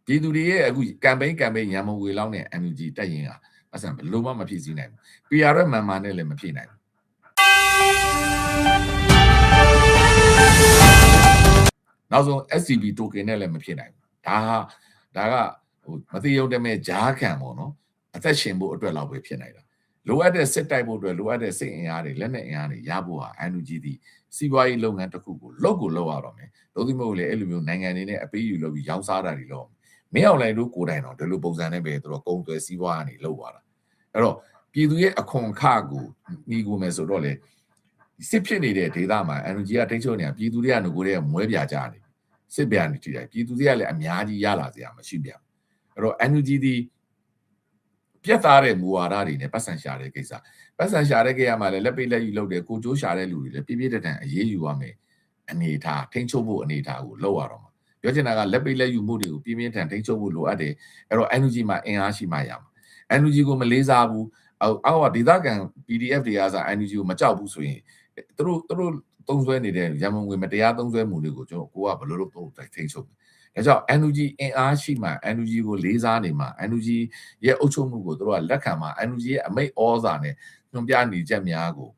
ပြည်သူတွေရဲ့အခု campaign ရန်မုံငွေလောက်နဲ့ NUG တက်ရင်အဆန်ဘလို့မှမဖြစ်စည်းနိုင်ဘူး PR ရဲ့မှန်မှန်နဲ့လည်းမဖြစ်နိုင်ဘူးနောက်ဆုံး SCB token နဲ့လည်းမဖြစ်နိုင်ဘူးဒါကမသိရုံတမဲ့ဂျားခံပေါ့နော်အသက်ရှင်ဖို့အတွက်လောက်ပဲဖြစ်နိုင်တာလိုအပ်တဲ့စစ်တိုက်ဖို့အတွက်လိုအပ်တဲ့စိတ်အင်အားတွေလက်နက်အင်အားတွေရဖို့ဟာ NUG ဒီစီးပွားရေးလုပ်ငန်းတစ်ခုကိုလောက်ရတော့မယ်လို့ဒီမဟုတ်လေအဲ့လိုမျိုးနိုင်ငံတွေနဲ့အပေးယူလုပ်ပြီးရောင်းစားတာတွေလုပ်မင်းအောင်လှိုင်တို့ကိုယ်တိုင်တော့ဒီလိုပုံစံနဲ့ပဲသူတို့ကုံသွဲစီးပွားကနေလုပ်သွားတာအဲ့တော့ပြည်သူရဲ့အခွန်အခကိုနှီးကိုမယ်ဆိုတော့လေစစ်ဖြစ်နေတဲ့ဒေသမှာ NUG ကထိန်းချုပ်နေတာပြည်သူတွေကငကိုတဲ့မွဲပြကြတယ်စစ်ပြနေကြတယ်ပြည်သူတွေကလည်းအများကြီးရလာစရာမရှိပြန်အဲ့တော့ NUG ဒီပြတ်သားတဲ့မူဝါဒတွေနဲ့ပတ်စံရှာတဲ့ကိစ္စပတ်စံရှာတဲ့ကိစ္စမှာလည်းလက်ပိတ်လက်ယူလုပ်တယ်ကိုကျိုးရှာတဲ့လူတွေလည်းပြည့်ပြည့်တန်အရေးယူရမယ်အနေထားထိန်းချုပ်ဖို့အနေထားကိုလုပ်ရတော့မှာပြောချင်တာကလက်ပိတ်လက်ယူမှုတွေကိုပြင်းပြင်းထန်ထိန်းချုပ်ဖို့လိုအပ်တယ်အဲ့တော့ NUG မှာအင်အားရှိမှရမှာ NUG ကိုမလေးစားဘူးအောက်ကဒေသခံ PDF တွေကစား NUG ကိုမကြောက်ဘူးဆိုရင်သူတို့သုံးဆွဲနေတဲ့ရန်မုံငွေမတရားသုံးဆွဲမှုတွေကိုကျွန်တော်ကိုကဘယ်လိုလုပ်ထိန်းချုပ်ဒါကြောင့် NUG အင်အားရှိမှ NUG ကိုလေးစားနေမှ NUG ရဲ့အုပ်ချုပ်မှုကိုတို့ကလက်ခံမှ NUG ရဲ့အမိတ်ဩဇာနဲ့ညွှန်ပြနေချက်များကို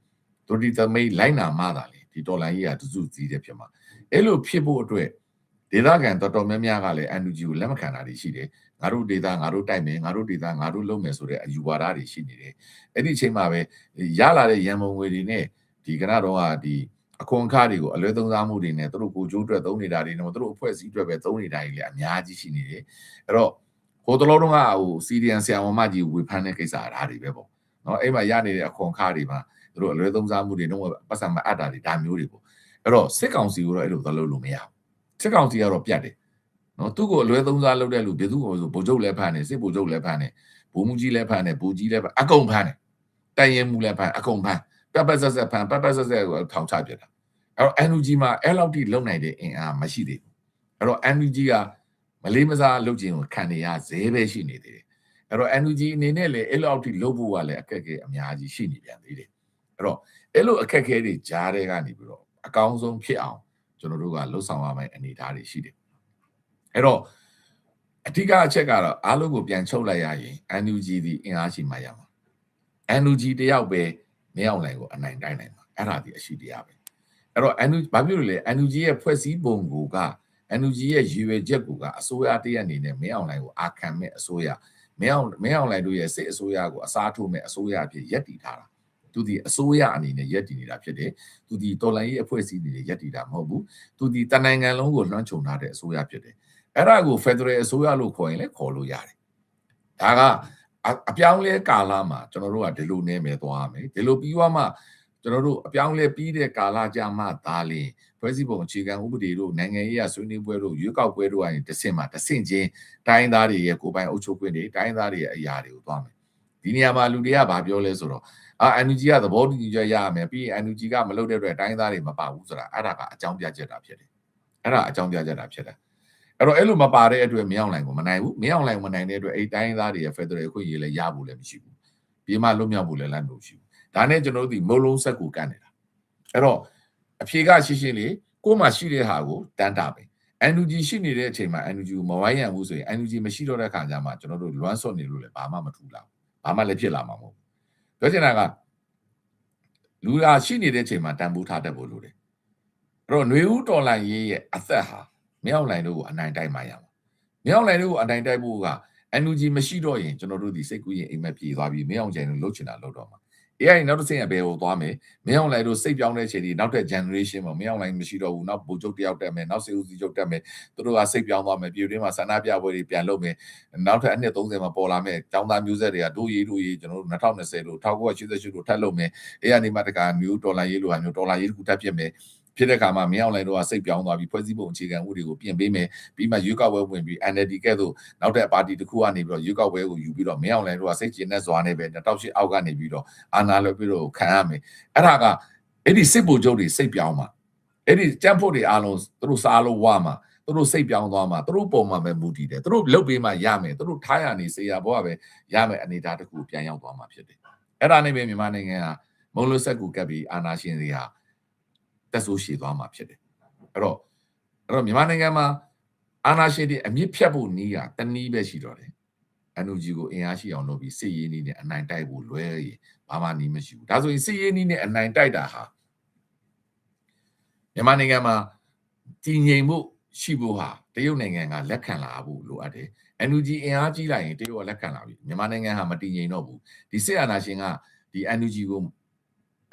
တို့ဒီသမိတ်လိုက်နာမှသာလေဒီတော်လိုင်းကြီးကတစုစည်းတဲ့ဖြစ်မှာအဲ့လိုဖြစ်ဖို့အတွက်ဒေသခံတော်များများကလည်း NUG ကိုလက်မခံတာတွေရှိတယ်ငါတို့ဒေသငါတို့တိုက်မယ်ငါတို့ဒေသငါတို့လုပ်မယ်ဆိုတဲ့အယူဝါဒတွေရှိနေတယ်အဲ့ဒီအချိန်မှာပဲရလာတဲ့ရန်မုံငွေတွေနဲ့ဒီကနတော့ကဒီအခွန်အခတွေကိုအလွဲသုံးစားမှုတွေနဲ့တို့ကိုကြိုးအတွက်သုံးနေတာတွေနဲ့တို့အဖွဲ့အစည်းအတွက်ပဲသုံးနေတာတွေလည်းအများကြီးရှိနေတယ်အဲ့တော့ဟိုတလုံးတော့ဟိုစီဒီအန်ဆရာမမကြီးဝေဖန်တဲ့ကိစ္စအားတွေပဲပေါ့နော်အဲ့မှာရနေတဲ့အခွန်အခတွေမှာတို့အလွဲသုံးစားမှုတွေတော့ပတ်စံမအပ်တာတွေဒါမျိုးတွေပေါ့အဲ့တော့စစ်ကောင်စီကိုတော့အဲ့လိုသလို့လို့မရဘူးစစ်ကောင်စီကတော့ပြတ်တယ်နော်သူ့ကိုအလွဲသုံးစားလုပ်တဲ့လူဘယ်သူ့ကိုဆိုဗိုလ်ချုပ်လည်းဖမ်းတယ်စစ်ဗိုလ်ချုပ်လည်းဖမ်းတယ်ဗိုလ်မှူးကြီးလည်းဖမ်းတယ်ဗိုလ်ကြီးလည်းဖမ်းအကုန်ဖမ်းတယ်တိုင်ရင်မူလည်းဖမ်းအကုန်ဖမ်းပတ်ဆက်ဖမ်းပတ်ဆက်ကိုထောင်ချပြတာအဲ့တော့ NUG မှာအဲ့လောက်ထိလုံနိုင်တဲ့အင်အားမရှိသေးဘူးအဲ့တော့ NUG ကမလေးမစားလုပ်ခြင်းကိုခံနေရဇဲပဲရှိနေသေးတယ်အဲ့တော့ NUG အနေနဲ့လည်းအဲ့လောက်ထိလုပ်ဖို့ကလည်းအခက်အခဲအများကြီးရှိနေပြန်သေးတယ်အဲ့တော့အဲ့လိုအခက်အခဲတွေကြားတဲ့ကနေပြီးတော့အကောင်းဆုံးဖြစ်အောင်ကျွန်တော်တို့ကလှုပ်ဆောင်ရမယ့်အနေအထားတွေရှိတယ်အဲ့တော့အဓိကအချက်ကတော့အားလုံးကိုပြန်ချုပ်လိုက်ရရင် NUG ဒီအင်အားရှိမှရမှာ NUG တယောက်ပဲမရောက်နိုင်ကိုအနိုင်တိုင်းနိုင်မှာအဲ့ဒါဒီအရှိတရားပဲအဲ့တော့ NUG ဘာဖြစ်လို့လဲ NUG ရဲ့ဖွဲ့စည်းပုံကိုက NUG ရဲ့ရည်ရွယ်ချက်ကိုကအစိုးရတရက်အနေနဲ့မင်းအောင်လှိုင်ကိုအာခံမဲ့အစိုးရမင်းအောင်လှိုင်တို့ရဲ့စစ်အစိုးရကိုအစားထိုးမဲ့အစိုးရအဖြစ်ရပ်တည်ထားတာသူဒီအစိုးရအနေနဲ့ရပ်တည်နေတာဖြစ်တယ်သူဒီတော်လှန်ရေးအဖွဲ့အစည်းတွေရပ်တည်တာမဟုတ်ဘူးသူဒီတနိုင်ငံလုံးကိုလွှမ်းခြုံထားတဲ့အစိုးရဖြစ်တယ်အဲ့ဒါကို Federal အစိုးရလို့ခေါ်ရင်လည်းခေါ်လို့ရတယ်ဒါကအပြောင်းလဲကာလမှာကျွန်တော်တို့ကဒီလိုနေမယ်သွားရမယ်ဒီလိုပြီးသွားမှကျွန်တော်တို့အပြောင်းလဲပြီးတဲ့ကာလကြာမှဒါလင်းဖွဲ့စည်းပုံအခြေခံဥပဒေတို့နိုင်ငံရေးအဆွေးနွေးပွဲတို့ရွေးကောက်ပွဲတို့အရင်တဆင့်ချင်းတိုင်းသားတွေရဲ့ကိုယ်ပိုင်အုပ်ချုပ်ခွင့်တွေတိုင်းသားတွေရဲ့အရာတွေကိုသွားမယ်ဒီနေရာမှာလူတွေကဘာပြောလဲဆိုတော့NUG ကသဘောတူညီချက်ရရမယ်ပြီးရင် NUG ကမလုပ်တဲ့အတွက်တိုင်းသားတွေမပါဘူးဆိုတာအဲ့ဒါကအကြောင်းပြချက်တာဖြစ်တယ်အဲ့ဒါအကြောင်းပြချက်တာဖြစ်တယ်အဲ့တော့အဲ့လိုမပါတဲ့အတွက်မင်းအောင်လှိုင်ကိုမနိုင်ဘူးမင်းအောင်လှိုင်မနိုင်တဲ့အတွက်အဲ့တိုင်းသားတွေရဲ့ Federal အခွင့်အရေးလည်းရဖို့လည်းမရှိဘူးပြီးမှလွတ်မြောက်ဖို့လည်းလမ်းမရှိဘူးဒါနဲ့ကျွန်တော်တို့ဒီမုံလုံးဆက်ကိုကန့်နေတာအဲ့တော့အဖြေကရှင်းရှင်းလေးကိုယ်မှရှိတဲ့ဟာကိုတန်းတာပဲ NUG ရှိနေတဲ့အချိန်မှာ NUG ကိုမဝိုင်းရဘူးဆိုရင် NUG မရှိတော့တဲ့ခါကျမှကျွန်တော်တို့လွမ်းဆွတ်နေလို့လည်းဘာမှမထူးလာဘူးဘာမှလည်းဖြစ်လာမှာမဟုတ်ဘူးပြောချင်တာကလူရာရှိနေတဲ့အချိန်မှာတန်ဖိုးထားတတ်ဖို့လိုတယ်အဲ့တော့ຫນွေဦးတော်လှန်ရေးရဲ့အသက်ဟာမြောက်လိုင်တို့ကိုအနိုင်တိုက်မှရမှာမြောက်လိုင်တို့ကိုအနိုင်တိုက်ဖို့က NUG မရှိတော့ရင်ကျွန်တော်တို့ဒီစိတ်ကူးရင်အိမ်မက်ပြေသွားပြီးမြောက်ကျန်လို့လှုပ်ချင်တာလှုပ်တော့မှာ AI နောက်တစ်ဆင့်အဘယ်ကိုသွားမယ်မြောက်လိုင်တို့စိတ်ပြောင်းတဲ့အချိန်ဒီနောက်ထပ် generation မှာမြောက်လိုင်မရှိတော့ဘူးနောက်ဗိုလ်ချုပ်တယောက်တက်မယ်နောက်စေဦးစီချုပ်တက်မယ်သူတို့ကစိတ်ပြောင်းသွားမယ်ပြည်တွင်းမှာဆန္ဒပြပွဲတွေပြန်လုပ်မယ်နောက်ထပ်အနှစ်30မှာပေါ်လာမယ်ကျောင်းသားမျိုးဆက်တွေကတို့ရေးကျွန်တော်တို့2020လို့1988လို့ထပ်လုပ်မယ်အဲ့ဒီမှာတကမျိုးဒေါ်လာရေးလိုဟာမျိုးဒေါ်လာရေးတစ်ခုထပ်ဖြစ်မယ်ဖြစ်တဲ့အခါမှာမင်းအောင်လှိုင်တို့ကစိတ်ပြောင်းသွားပြီးဖွဲ့စည်းပုံအခြေခံဥပဒေကိုပြင်ပေးမယ်ပြီးမှရွေးကောက်ပွဲဝင်ပြီး NLD ကဲ့သို့နောက်တဲ့ပါတီတစ်ခုကနေပြီးတော့ရွေးကောက်ပွဲကိုယူပြီးတော့မင်းအောင်လှိုင်တို့ကစိတ်ကျဉ်နဲ့စွာနဲ့ပဲ2008အောက်ကနေပြီးတော့အာဏာလွှဲပြီးတော့ခံရမယ်အဲ့ဒါကအဲ့ဒီစစ်ဗိုလ်ချုပ်တွေစိတ်ပြောင်းမှာအဲ့ဒီကြမ်းဖို့တွေအားလုံးသူတို့စားလို့ဝါမှာသူတို့စိတ်ပြောင်းသွားမှာသူတို့ပုံမှာပဲမူတည်တယ်သူတို့လုတ်ပေးမှရမယ်သူတို့ထားရနေစေရဘောကပဲရမယ်အနေအထားတစ်ခုပြန်ရောက်သွားမှာဖြစ်တယ်အဲ့ဒါနဲ့ပဲမြန်မာနိုင်ငံကမုံလို့ဆက်ကူကပ်ပြီးအာဏာရှင်တွေဟာတက်ဆိုးရှည်သွားမှာဖြစ်တယ်အဲ့တော့မြန်မာနိုင်ငံမှာ အာနာရှင်တွေအမြင့်ဖြတ်ဖို့နီးတာတနည်းပဲရှိတော့တယ်NUG ကိုအင်အားရှိအောင်လုပ်ပြီးစစ်ရေးနည်းနဲ့အနိုင်တိုက်ဖို့လွဲရင်ဘာမှနီးမရှိဘူးဒါဆိုရင်စစ်ရေးနည်းနဲ့အနိုင်တိုက်တာဟာမြန်မာနိုင်ငံမှာတည်ငြိမ်မှုရှိဖို့ဟာတရုတ်နိုင်ငံကလက်ခံလာဖို့လိုအပ်တယ် NUG အင်အားကြီးလိုက်ရင်တရုတ်ကလက်ခံလာပြီမြန်မာနိုင်ငံဟာမတည်ငြိမ်တော့ဘူးဒီစစ်အာဏာရှင်ကဒီ NUG ကို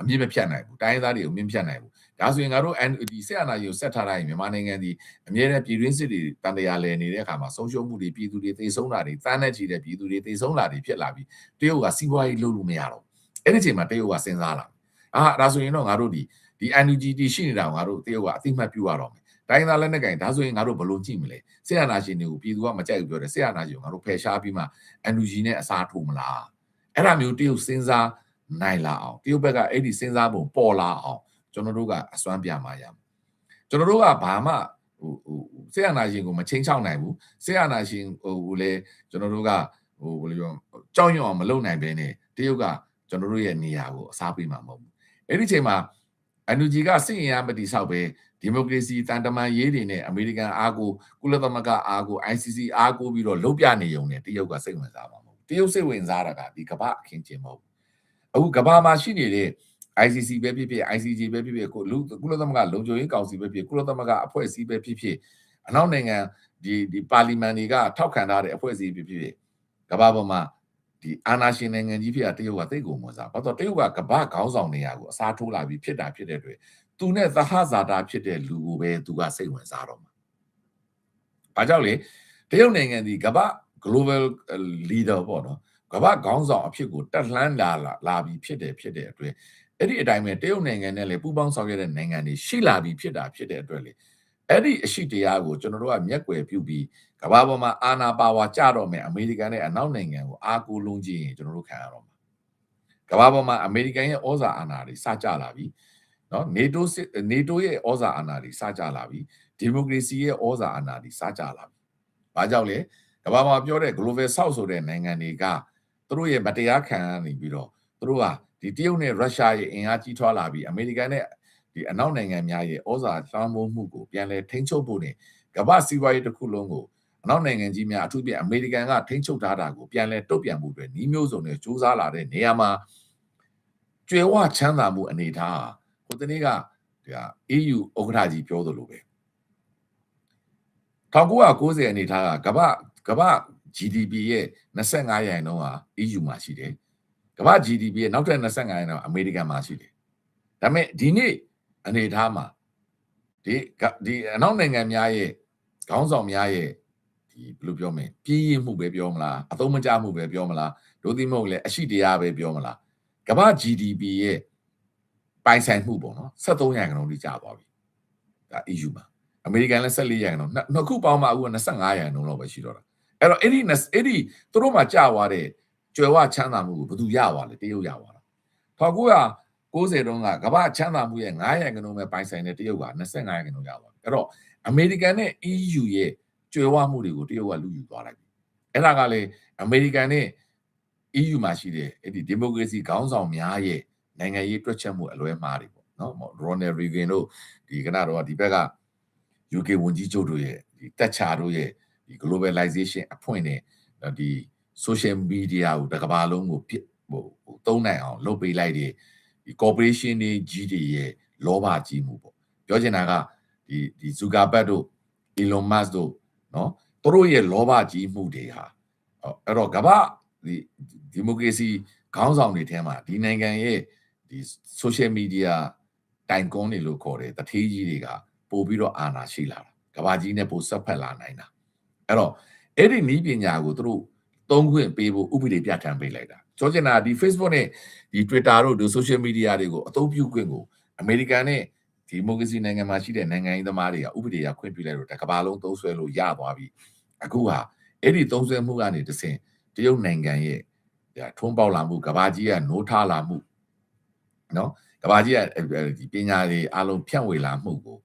အမြင့်မဖြတ်နိုင်ဘူးတိုင်းသားတွေကိုမြင့်ဖြတ်နိုင်ဘူးဒါဆိုရင်ငါတို့ NUG စစ်အာဏာရှင်ကိုဆက်ထားတိုင်းမြန်မာနိုင်ငံဒီအမြဲတမ်းပြည်တွင်းစစ်တွေတန်တရားလဲနေတဲ့အခါမှာဆုံးရှုံးမှုတွေပြည်သူတွေသေဆုံးတာတွေတန်းနဲ့ချီတဲ့ပြည်သူတွေသေဆုံးတာတွေဖြစ်လာပြီးတရုတ်ကစီးပွားရေးလုပ်လို့မရတော့အဲ့ဒီအချိန်မှာတရုတ်ကစဉ်းစားလာဒါဆိုရင်တော့ငါတို့ဒီ NUG တီရှိနေတာကိုငါတို့တရုတ်ကအသိမှတ်ပြုရတော့မယ်တိုင်းသားလက်နက်ကင်ဒါဆိုရင်ငါတို့ဘယ်လိုကြည့်မလဲစစ်အာဏာရှင်တွေကိုပြည်သူကမကြိုက်ဘူးပြောတယ်စစ်အာဏာရှင်ကိုငါတို့ဖယ်ရှားပြီးမှ NUG နဲ့အစားထိုးမလားအဲ့ဒါမျိုးတရုတ်စဉ်းစားနိုင်လာအောင်တရုတ်ဘက်ကအဲ့ဒီစဉ်းစားပုံပေါ်လာအောင်ကျွန်တော်တို့ကအစွမ်းပြမှာရမယ်ကျွန်တော်တို့ကဘာမှစစ်အာဏာရှင်ကိုမချင်းချောက်နိုင်ဘူးစစ်အာဏာရှင်လေကျွန်တော်တို့ကဘယ်လိုပြောကြောက်ရွံ့အောင်မလုပ်နိုင်ဘဲနဲ့တရုတ်ကကျွန်တော်တို့ရဲ့နေရာကိုအစားပေးမှာမဟုတ်ဘူးအဲ့ဒီချိန်မှာNUG ကစစ်ရင်အားမတိဆောက်ပဲဒီမိုကရေစီတန်တမာရေးတွေနဲ့အမေရိကန်အားကိုကုလသမဂ္ဂအားကို ICC အားကိုပြီးတော့လုံးပြနေုံနဲ့တရုတ်ကစိတ်ဝင်စားမှာမဟုတ်ဘူးတရုတ်စိတ်ဝင်စားတာကဒီကမ္ဘာအခင်းကျင်းမဟုတ်ဘူးအခုကမ္ဘာမှာရှိနေတဲ့ ICC ပဲဖြစ်ဖြစ် ICJ ပဲဖြစ်ဖြစ်ကုလသမဂ္ဂလုံခြုံရေးကောင်စီပဲဖြစ်ကုလသမဂ္ဂအဖွဲ့အစည်းပဲဖြစ်ဖြစ်အနောက်နိုင်ငံဒီပါလီမန်တွေကထောက်ခံထားတဲ့အဖွဲ့အစည်းပဲဖြစ်ဖြစ်ကမ္ဘာပေါ်မှာဒီအာဏာရှင်နိုင်ငံကြီးဖြစ်တာတရုတ်ကသိကိုမွန်စားဘာလို့တရုတ်ကကမ္ဘာခေါင်းဆောင်နေရကိုအစားထိုးလာပြီးဖြစ်တာဖြစ်တဲ့အတွက်သူနဲ့သဟဇာတာဖြစ်တဲ့လူကိုပဲသူကစိတ်ဝင်စားတော့မှာ။ဘာကြောင့်လဲတရုတ်နိုင်ငံဒီကမ္ဘာ global leader ပေါ့နော်ကမ္ဘာခေါင်းဆောင်အဖြစ်ကိုတက်လှမ်းလာပြီးဖြစ်တဲ့အတွက်အဲ့ဒီအတိုင်းပဲတရုတ်နိုင်ငံနဲ့လည်းပူးပေါင်းဆောင်ရွက်တဲ့နိုင်ငံတွေရှိလာပြီးဖြစ်တဲ့အတွက်လေအဲ့ဒီအရှိတရားကိုကျွန်တော်တို့ကမျက်ကွယ်ပြုပြီးကမ္ဘာပေါ်မှာအာဏာပါဝါကြတော့မယ်အမေရိကန်နဲ့အနောက်နိုင်ငံကိုအားကိုးလုံးကြည့်ရင်ကျွန်တော်တို့ခံရတော့မှာကမ္ဘာပေါ်မှာအမေရိကန်ရဲ့ဩဇာအာဏာတွေစကြလာပြီနော် NATO ရဲ့ဩဇာအာဏာတွေစကြလာပြီဒီမိုကရေစီရဲ့ဩဇာအာဏာတွေစကြလာပြီဘာကြောင့်လဲကမ္ဘာမှာပြောတဲ့ global south ဆိုတဲ့နိုင်ငံတွေကသူတို့ရဲ့မတရားခံနေပြီးတော့သူတို့ကဒီတရုတ်နဲ့ရုရှားရဲ့အင်အားကြီးထွားလာပြီးအမေရိကန်နဲ့ဒီအနောက်နိုင်ငံများရဲ့ဩဇာလွှမ်းမိုးမှုကိုပြန်လဲထိန်းချုပ်ဖို့နဲ့ကမ္ဘာစီးပွားရေးတစ်ခုလုံးကိုအနောက်နိုင်ငံကြီးများအထူးဖြင့်အမေရိကန်ကထိန်းချုပ်ထားတာကိုပြန်လဲတုတ်ပြန်မှုတွေနှီးမျိုးစုံနဲ့စူးစမ်းလာတဲ့နေရာမှာကျွယ်ဝချမ်းသာမှုအနေထားဟိုတနေ့ကဒီ EU ဥက္ကဋ္ဌကြီးပြောသလိုပဲ1990အနေထားကကမ္ဘာ GDP ရဲ့25%ရာခိုင်နှုန်းဟာ EU မှာရှိတယ်ကမ္ဘာ GDP ရဲ့နောက်ထပ်25%ရာခိုင်နှုန်းအမေရိကန်မှာရှိတယ်ဒါပေမဲ့ဒီနေ့အနေထားမှာဒီအနောက်နိုင်ငံများရဲ့ခေါင်းဆောင်များရဲ့ဒီဘယ်လိုပြောမလဲပြည့်ရမှုပဲပြောမလားအသုံးမကျမှုပဲပြောမလားဒို့သည်မဟုတ်လဲအရှိတရားပဲပြောမလားကမ္ဘာ GDP ရဲ့ပိုင်ဆိုင်မှုပေါ့နော်73%ရာခိုင်နှုန်းထိကျသွားပြီဒါ EU မှာအမေရိကန်လည်း14%ရာခိုင်နှုန်းနှစ်ခုပေါင်းမှအခုက25%ရာခိုင်နှုန်းလောက်ပဲရှိတော့တာအဲ့တော့အဲ့ဒီသူတို့မှာကျသွားတဲ့ကြွယ်ဝချမ်းသာမှုကိုဘယ်သူရသွားလဲတရုတ်ရသွားတာ1990တုန်းကကမ္ဘာချမ်းသာမှုရဲ့9% ရာခိုင်နှုန်းပဲပိုင်ဆိုင်တဲ့တရုတ်က25%ရာခိုင်နှုန်းရသွားတယ်အဲ့တော့အမေရိကန်နဲ့ EU ရဲ့ကြွယ်ဝမှုတွေကိုတရုတ်ကလူယူသွားလိုက်ပြီအဲ့ဒါကလေအမေရိကန်နဲ့ EU မှာရှိတဲ့အဲ့ဒီဒီမိုကရေစီခေါင်းဆောင်များရဲ့နိုင်ငံရေးတွက်ချက်မှုအလွဲမှားတွေပေါ့နော် Ronald Reagan တို့ဒီကနတော့ဒီဘက်က UK ဝန်ကြီးချုပ်တို့ရဲ့ဒီတက်ချာတို့ရဲ့ဒီ globalization အဖွင့်နဲ့ဒီ social media ကိုတစ်ကမ္ဘာလုံးကိုသုံးနိုင်အောင်လုပ်ပေးလိုက်တဲ့ဒီ corporation တွေကြီးတွေရဲ့လောဘကြီးမှုပေါ့ပြောချင်တာကဒီ Zuckerberg တို့ Elon Musk တို့နော်သူတို့ရဲ့လောဘကြီးမှုတွေဟာအဲ့တော့ကမ္ဘာဒီမိုကရေစီခေါင်းဆောင်တွေထဲမှာဒီနိုင်ငံရဲ့ဒီ social media တိုင်ကွန်းတွေလို့ခေါ်တယ်တထေးကြီးတွေကပို့ပြီးတော့အာဏာရှိလာတာကမ္ဘာကြီးနဲ့ပို့ဆက်ဖက်လာနိုင်တာအဲ့တော့အဲ့ဒီနည်းပညာကိုသူတို့သုံးခွင့်ပေးဖို့ဥပဒေပြဋ္ဌာန်းပေးလိုက်တာပြောချင်တာဒီ Facebook နဲ့ဒီ Twitter တို့ဒီ social media တွေကိုအသုံးပြုခွင့်ကိုအမေရိကန်နဲ့ဒီမိုကရေစီနိုင်ငံမှာရှိတဲ့နိုင်ငံရေးသမားတွေကဥပဒေရခွင့်ပြုလိုက်တော့တကမ္ဘာလုံးသုံးဆွဲလို့ရသွားပြီအခုဟာအဲ့ဒီသုံးဆွဲမှုကနေတဆင့်တရုတ်နိုင်ငံရဲ့ထွန်းပေါက်လာမှုကဘာကြီးကနိုးထလာမှုနော်ကဘာကြီးကဒီပညာတွေအလုံးဖြန့်ဝေလာမှုကို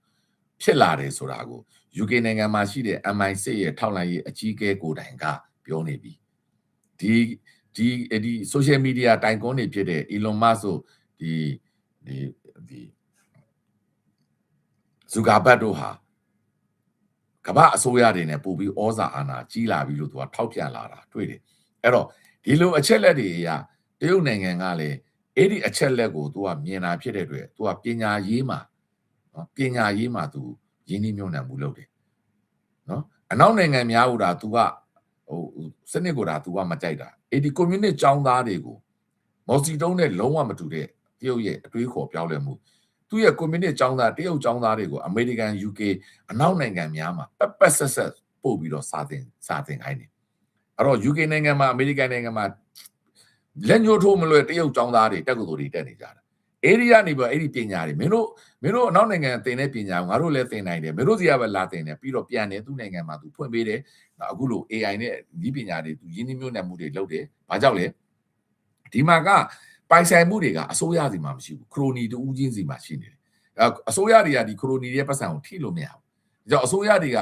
ဖြစ်လာတယ်ဆိုတာကို UK နိုင်ငံမှာရှိတဲ့ MI6 ရဲ့ထောက်လှမ်းရေးအကြီးအကဲကိုယ်တိုင်ကပြောနေပြီဒီ social media တိုင်ကွန်းတွေဖြစ်တဲ့ Elon Musk တို့ဒီ Zuckerberg တို့ဟာ ကမ္ဘာအစိုးရတွေနဲ့ပို့ပြီးဩဇာအာဏာကြီးလာပြီလို့သူကထောက်ပြလာတာတွေ့တယ်အဲ့တော့ဒီလိုအချက်လက်တွေအရတရုတ်နိုင်ငံကလည်းအဲ့ဒီအချက်လက်ကိုသူကမြင်တာဖြစ်တဲ့အတွက်သူကပညာရေးမှာနော်ပညာရေးမှာသူရင်းနှီးမြှုပ်နှံမှုလုပ်တယ်နော်အနောက်နိုင်ငံများဟိုဒါသူကစနစ်ကိုဒါသူကမကြိုက်တာအဲ့ဒီ communist ចောင်းသားတွေကိုမော်စီတုံးနဲ့လုံးဝမတူတဲ့တရုတ်ရဲ့အတွေးခေါ်ပြောင်းလဲမှုသူ့ရဲ့ communist ចောင်းသားတရုတ်ចောင်းသားတွေကိုအမေရိကန် UK အနောက်နိုင်ငံများမှာပက်ဆက်ပို့ပြီးတော့စာသင်ခိုင်းတယ်အဲ့တော့ UK နိုင်ငံမှာအမေရိကန်နိုင်ငံမှာလက်ညှိုးထိုးမလွယ်တရုတ်ចောင်းသားတွေတက္ကသိုလ်တွေတက်နေကြတာအဲ့ဒီကနေပြီးအဲ့ဒီပညာတွေမင်းတို့အနောက်နိုင်ငံသင်တဲ့ပညာကိုငါတို့လည်းသင်နိုင်တယ်မင်းတို့စီကပဲလာသင်တယ်ပြီးတော့ပြန်တယ်သူ့နိုင်ငံမှာသူဖွင့်ပေးတယ်အခုလို AI နဲ့ဒီပညာတွေသူရင်းနှီးမြှုပ်နှံမှုတွေလုပ်တယ်ဘာကြောင့်လဲဒီမှာကပိုင်ဆိုင်မှုတွေကအစိုးရစီမှာမရှိဘူးခရိုနီတူးချင်းစီမှာရှိနေတယ်အစိုးရတွေကဒီခရိုနီရဲ့ပတ်စံကိုထိလို့မရဘူးဒါကြောင့်အစိုးရတွေ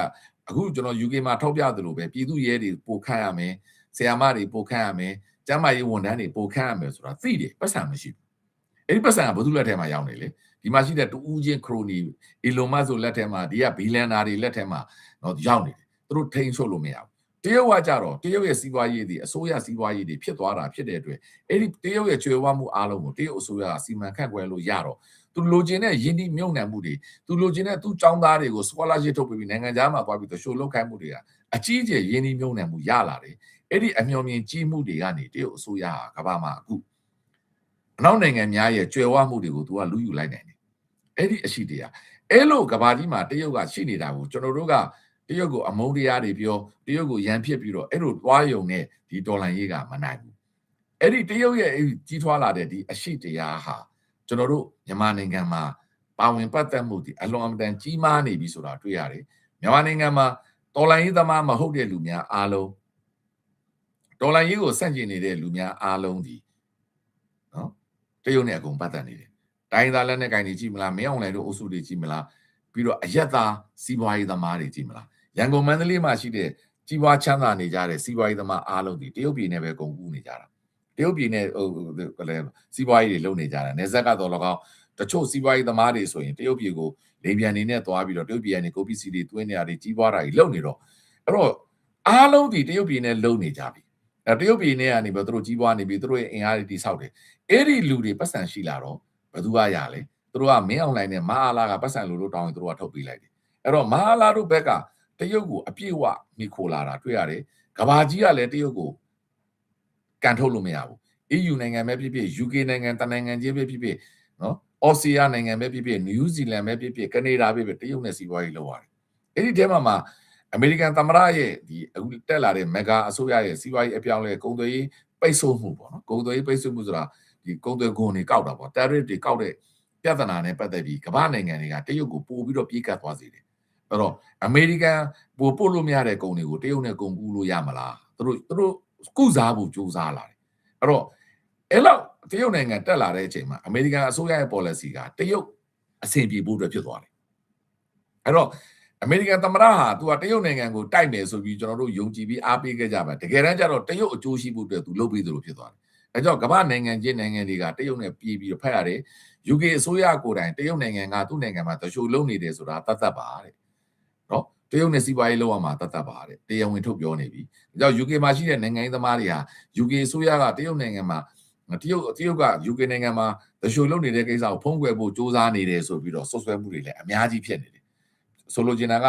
ကအခုကျွန်တော် UK မှာထောက်ပြသလိုပဲပြည်သူရဲတွေပိုခန့်ရမယ်ဆရာမတွေပိုခန့်ရမယ်ကျန်းမာရေးဝန်ထမ်းတွေပိုခန့်ရမယ်ဆိုတာသိတယ်ပတ်စံမရှိဘူးအဲ့ဒီပတ်စံကဘယ်သူလက်ထဲမှာရောက်နေလဲဒီမှာရှိတဲ့တူးချင်းခရိုနီအီလွန်မတ်ဆိုလက်ထဲမှာဒီကဘီလန်နာတွေလက်ထဲမှာတော့ရောက်နေတယ်သူတို့ထိန်းချုပ်လို့မရဘူးတရုတ်ကကြတော့တရုတ်ရဲ့စီးပွားရေးတွေအစိုးရစီးပွားရေးတွေဖြစ်သွားတာဖြစ်တဲ့အတွက်အဲ့ဒီတရုတ်ရဲ့ကျွေးဝမှုအားလုံးကိုတရုတ်အစိုးရကစီမံခန့်ခွဲလို့ရတော့သူလိုချင်တဲ့ယင်းဒီမြုံနှံမှုတွေသူလိုချင်တဲ့သူ့ចောင်းသားတွေကို scholarship ထုတ်ပြီးနိုင်ငံခြားမှာသွားပြီးတော့ရှိုးလောက်ခိုင်းမှုတွေကအကြီးအကျယ်ယင်းဒီမြုံနှံမှုရလာတယ်အဲ့ဒီအမျှော်မြင်ကြီးမှုတွေကနေတရုတ်အစိုးရကကမ္ဘာမှာအခုအနောက်နိုင်ငံများရဲ့ကျွေးဝမှုတွေကိုသူကလူယူလိုက်နိုင်တယ်အဲ့ဒီအရှိတရားအဲ့လိုကမ္ဘာကြီးမှာတရုတ်ကရှိနေတာကိုကျွန်တော်တို့ကတရုတ်ကိုအမုန်းတရားတွေပြောတရုတ်ကိုရန်ဖြစ်ပြီးတော့အဲ့လိုတွားယုံနဲ့ဒီတော်လှန်ရေးကမနိုင်ဘူးအဲ့ဒီတရုတ်ရဲ့ကြီးထွားလာတဲ့ဒီအရှိတရားဟာကျွန်တော်တို့မြန်မာနိုင်ငံမှာပါဝင်ပတ်သက်မှုဒီအလွန်အမတန်ကြီးမားနေပြီဆိုတာတွေ့ရတယ်မြန်မာနိုင်ငံမှာတော်လှန်ရေးသမားမဟုတ်တဲ့လူများအားလုံးတော်လှန်ရေးကိုဆန့်ကျင်နေတဲ့လူများအားလုံးဒီနော်တရုတ်နဲ့အကုန်ပတ်သက်နေတယ်တိုင်းသားလက်နဲ့ကိုင်တွေကြည့်မလားမင်းအောင်လှိုင်တို့အုပ်စုတွေကြည့်မလားပြီးတော့အယက်သားစီးပွားရေးသမားတွေကြည့်မလားရန်ကုန်မန္တလေးမှာရှိတဲ့ကြီးပွားချမ်းသာနေကြတဲ့စီးပွားရေးသမားအားလုံးဒီတရုတ်ပြည်နဲ့ပဲကုန်ကူးနေကြတာတရုတ်ပြည်နဲ့စီးပွားရေးတွေလုပ်နေကြတာနေဆက်ကတော့၎င်းတချို့စီးပွားရေးသမားတွေဆိုရင်တရုတ်ပြည်ကိုလေပြန်နေနဲ့သွားပြီးတော့တရုတ်ပြည်ကနေကိုပစ္စည်းတွေတွင်းနေရတယ်ကြီးပွားတာတွေလုပ်နေတော့အဲ့တော့အားလုံးဒီတရုတ်ပြည်နဲ့လုံနေကြပြီအဲတရုတ်ပြည်နဲ့ကနေပြီးသူတို့ကြီးပွားနေပြီသူတို့ရဲ့အင်အားတွေတိဆောက်တယ်အဲ့ဒီလူတွေပတ်စံရှိလာတော့ဘယ်သူကရလဲသူတို့ကမင်းအောင်လှိုင်နဲ့မဟာလာကပတ်စံလို့တောင်းရင်သူတို့ကထုတ်ပေးလိုက်တယ်အဲ့တော့မဟာလာတို့ဘက်ကတရုတ်ကိုအပြည့်အဝမိခိုလာတာတွေ့ရတယ်ကဘာကြီးကလည်းတရုတ်ကိုကန်ထုတ်လို့မရဘူး EU နိုင်ငံပဲဖြစ်ဖြစ် UK နိုင်ငံတနိုင်ငံချင်းပဲဖြစ်ဖြစ်နော်အော်စတြေးလျနိုင်ငံပဲဖြစ်ဖြစ်နယူးဇီလန်ပဲဖြစ်ဖြစ်ကနေဒါပဲဖြစ်တရုတ်နဲ့စီးပွားရေးလုပ်ရတယ်အဲ့ဒီတဲမှာအမေရိကန်သမ္မတရဲ့ဒီအခုတက်လာတဲ့မဂါအစိုးရရဲ့စီးပွားရေးအပြောင်းလဲကုန်သွယ်ရေးပိတ်ဆို့မှုပေါ့နော်ကုန်သွယ်ရေးပိတ်ဆို့မှုဆိုတာဒီကုန်သွယ်ခွန်တွေကောက်တာပေါ့ tariff တွေကောက်တဲ့ပြဿနာနဲ့ပတ်သက်ပြီးကမ္ဘာနိုင်ငံတွေကတရုတ်ကိုပို့ပြီးတော့ပြေးကပ်သွားစေတယ်အဲ့တော့အမေရိကန်ပို့လို့မရတဲ့ကုန်တွေကိုတရုတ်နဲ့ကုန်ကူးလို့ရမလားသူတို့ကုစားဖို့ကြိုးစားလာတယ်အဲ့တော့အဲ့လောက်တရုတ်နိုင်ငံတက်လာတဲ့အချိန်မှာအမေရိကန်အစိုးရရဲ့ policy ကတရုတ်အဆင်ပြေဖို့အတွက်ဖြစ်သွားတယ်အဲ့တော့အမေရိကန်သမ္မတဟာသူကတရုတ်နိုင်ငံကိုတိုက်မယ်ဆိုပြီးကျွန်တော်တို့ယုံကြည်ပြီးအားပေးခဲ့ကြပါတကယ်တမ်းကျတော့တရုတ်အကျိုးရှိဖို့အတွက်သူလုပ်ပေးသလိုဖြစ်သွားတယ်အဲကြောင့်ကမ္ဘာနိုင်ငံချင်းနိုင်ငံတွေကတရုတ်နဲ့ပြည်ပြီးဖက်ရတယ် UK အစိုးရကိုယ်တိုင်တရုတ်နိုင်ငံကသူ့နိုင်ငံမှာတချို့လုံနေတယ်ဆိုတာတတ်ပါတဲ့နော်တရုတ်နဲ့စီးပွားရေးလုပ်ရမှာတတ်ပါတဲ့တရားဝင်ထုတ်ပြောနေပြီအဲကြောင့် UK မှာရှိတဲ့နိုင်ငံရေးသမားတွေဟာ UK အစိုးရကတရုတ်နိုင်ငံမှာတရုတ်က UK နိုင်ငံမှာတချို့လုံနေတဲ့ကိစ္စကိုဖုံးကွယ်ဖို့စ조사နေတယ်ဆိုပြီးတော့ဆွဆွဲမှုတွေလည်းအများကြီးဖြစ်နေတယ်ဆိုလိုချင်တာက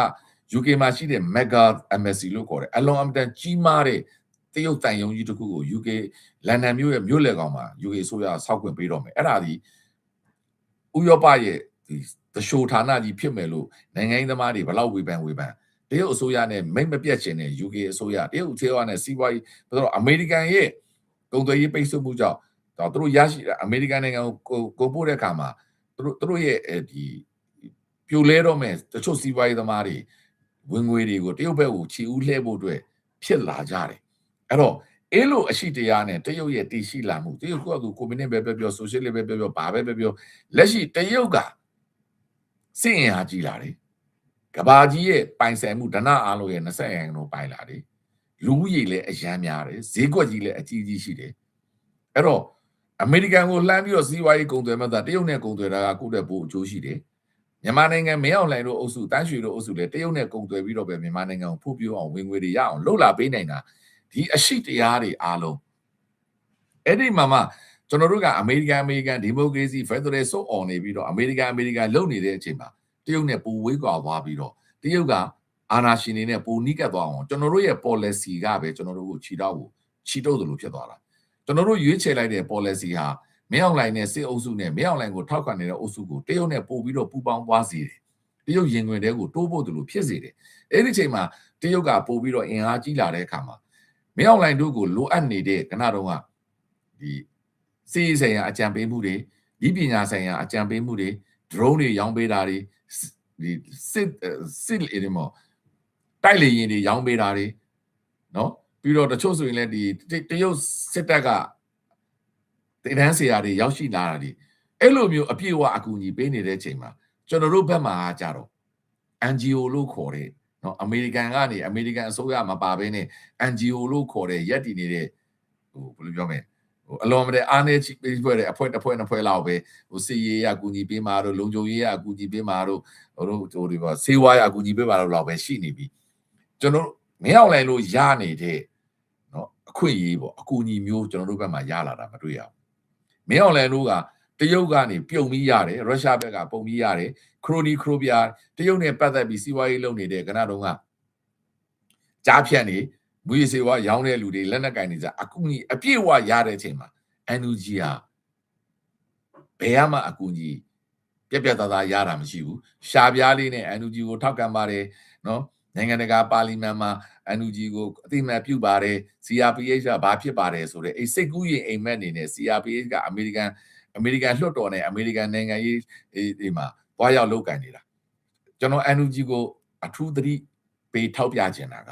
UK မှာရှိတဲ့ Mega Embassy လို့ခေါ်တယ်အလွန်အမတန်ကြီးမားတဲ့တရုတ်တန်ယုံကြီးတစ်ခုကို UK လန်ဒန်မြို့ရဲ့မြို့လယ်ကောင်မှာ UK ဆိုရဆောက်ခွင့်ပေးတော့မယ်အဲ့ဒါဒီဥရောပရဲ့ဒီတရှိုဌာနကြီးဖြစ်မယ်လို့နိုင်ငံရေးသမားတွေဘလောက်ဝေဖန်တရုတ်အစိုးရနဲ့မိတ်မပြတ်ခြင်းနဲ့ UK အစိုးရတရုတ်သေးရနဲ့စီးပွားရေးဆိုတော့အမေရိကန်ရဲ့ကုန်သွယ်ရေးပိတ်ဆို့မှုကြောင့်သူတို့ရရှိအမေရိကန်နိုင်ငံကိုပို့တဲ့အခါမှာသူတို့ရဲ့ဒီပြိုလဲတော့မဲ့တချို့စီးပွားရေးသမားတွေဝင်ငွေတွေကိုတရုတ်ဘက်ကိုခြေဦးလှဲဖို့အတွက်ဖြစ်လာကြတယ်အဲ့တော့အဲ့လိုအရှိတရားနဲ့တရုတ်ရဲ့တည်ရှိလာမှုတရုတ်ကကွန်မြူနစ်ပဲပြောဆိုရှယ်လစ်ပဲပြောဘာပဲပြောလက်ရှိတရုတ်ကစစ်အင်အားကြီးလာတယ်ကဘာကြီးရဲ့ပိုင်ဆိုင်မှုဒဏအားလုံးရဲ့20%ကိုပိုင်လာတယ်လူဦးရေလည်းအရန်များတယ်ဈေးကွက်ကြီးလည်းအကြီးကြီးရှိတယ်အဲ့တော့အမေရိကန်ကိုလှမ်းပြီးတော့စီးပွားရေးကုန်သွယ်မှသာတရုတ်နဲ့ကုန်သွယ်တာကကိုယ့်တဲ့ပိုအကျိုးရှိတယ် မြန်မာနိုင်ငံမင်းအောင်လှိုင်တို့အုပ်စုတန်းရွှေတို့အုပ်စုလည်းတရုတ်နဲ့ကုန်သွယ်ပြီးတော့ပဲမြန်မာနိုင်ငံကိုဖို့ပြအောင်ဝင်ငွေတွေရအောင်လှုပ်လာပေးနိုင်တာဒီအရှိတရားတွေအားလုံးအဲ့ဒီမှာကျွန်တော်တို့ကအမေရိကန်ဒီမိုကရေစီဖက်ဒရယ်ဆိုအောင်နေပြီးတော့အမေရိကန်လုံနေတဲ့အချိန်မှာတရုတ်နဲ့ပူဝေးကွာသွားပြီးတော့တရုတ်ကအာဏာရှင်တွေနဲ့ပူနီးကပ်သွားအောင်ကျွန်တော်တို့ရဲ့ policy ကပဲကျွန်တော်တို့ကိုခြိတော့သလိုဖြစ်သွားတာကျွန်တော်တို့ရွေးချယ်လိုက်တဲ့ policy ဟာမင်းအောင်လှိုင်နဲ့စစ်အုပ်စုနဲ့မင်းအောင်လှိုင်ကိုထောက်ခံနေတဲ့အုပ်စုကိုတရုတ်နဲ့ပို့ပြီးတော့ပူပေါင်းသွားစေတယ်တရုတ်ရင်ခွင်တဲကိုတိုးဖို့တူလို့ဖြစ်စေတယ်အဲ့ဒီချိန်မှာတရုတ်ကပို့ပြီးတော့အင်အားကြီးလာတဲ့အခါမှာမင်းအောင်လှိုင်တို့ကိုလိုအပ်နေတဲ့ခဏတုန်းကဒီစီးဆိုင်ရာအကြံပေးမှုတွေဒီပညာဆိုင်ရာအကြံပေးမှုတွေ drone တွေရောင်းပေးတာတွေဒီစစ်လေတွေမော်တိုက်လေရင်တွေရောင်းပေးတာတွေနော်ပြီးတော့တချို့ဆိုရင်လည်းဒီတရုတ်စစ်တပ်ကတင်တန်းဆရာတွေရောက်ရှိလာတာဒီအဲ့လိုမျိုးအပြည့်အဝအကူအညီပေးနေတဲ့အချိန်မှာကျွန်တော်တို့ဘက်မှာကြတော့ NGO လို့ခေါ်တဲ့နော်အမေရိကန်ကနေအမေရိကန်အစိုးရမပါဘဲနဲ့ NGO လို့ခေါ်တဲ့ရက်တည်နေတဲ့ဘယ်လိုပြောမလဲအလွန်မတည်းအားနေချိပေးဖွဲ့တဲ့အဖွဲတစ်ဖွဲ့နှစ်ဖွဲ့လောက်ပဲစီရေးရအကူအညီပေးမှာတို့လုံခြုံရေးရအကူအညီပေးမှာတို့ဒီပါစေဝါရအကူအညီပေးမှာတို့လောက်ပဲရှိနေပြီကျွန်တော်မင်းအောင်လှိုင်လို့ရနေတဲ့နော်အခွင့်အရေးပေါ့အကူအညီမျိုးကျွန်တော်တို့ဘက်မှာရလာတာမတွေ့ရဘူးမင်းအောင်လှိုင်တို့ကတရုတ်ကနေပြုံပြီးရတယ်ရုရှားဘက်ကပုံပြီးရတယ်ခရိုဘီယာတရုတ်နဲ့ပတ်သက်ပြီးစီးပွားရေးလုပ်နေတဲ့ကဏ္ဍတုန်းကကြားဖြတ်နေမူရစေဝါရောင်းတဲ့လူတွေလက်နက်ကင်နေကြအကူအညီအပြည့်အဝရတဲ့အချိန်မှာ NUG ဟာဘယ်မှအကူအညီပြတ်သားရတာမရှိဘူးရှားပြားလေးနဲ့ NUG ကိုထောက်ခံပါတယ်နော်နိုင်ငံတကာပါလီမန်မှာ NUG ကိုအသိမှတ်ပြုပါတယ် CRPH ကဘာဖြစ်ပါတယ်ဆိုတဲ့စိတ်ကူးရင်အိမ်မက်နေနဲ့ CRPH ကအမေရိကန်လွှတ်တော်နဲ့အမေရိကန်နိုင်ငံရေးဒီမှာတွားရောက်လုပ်ကင်နေတာကျွန်တော် NUG ကိုအထူးသတိပေးထောက်ပြချင်တာက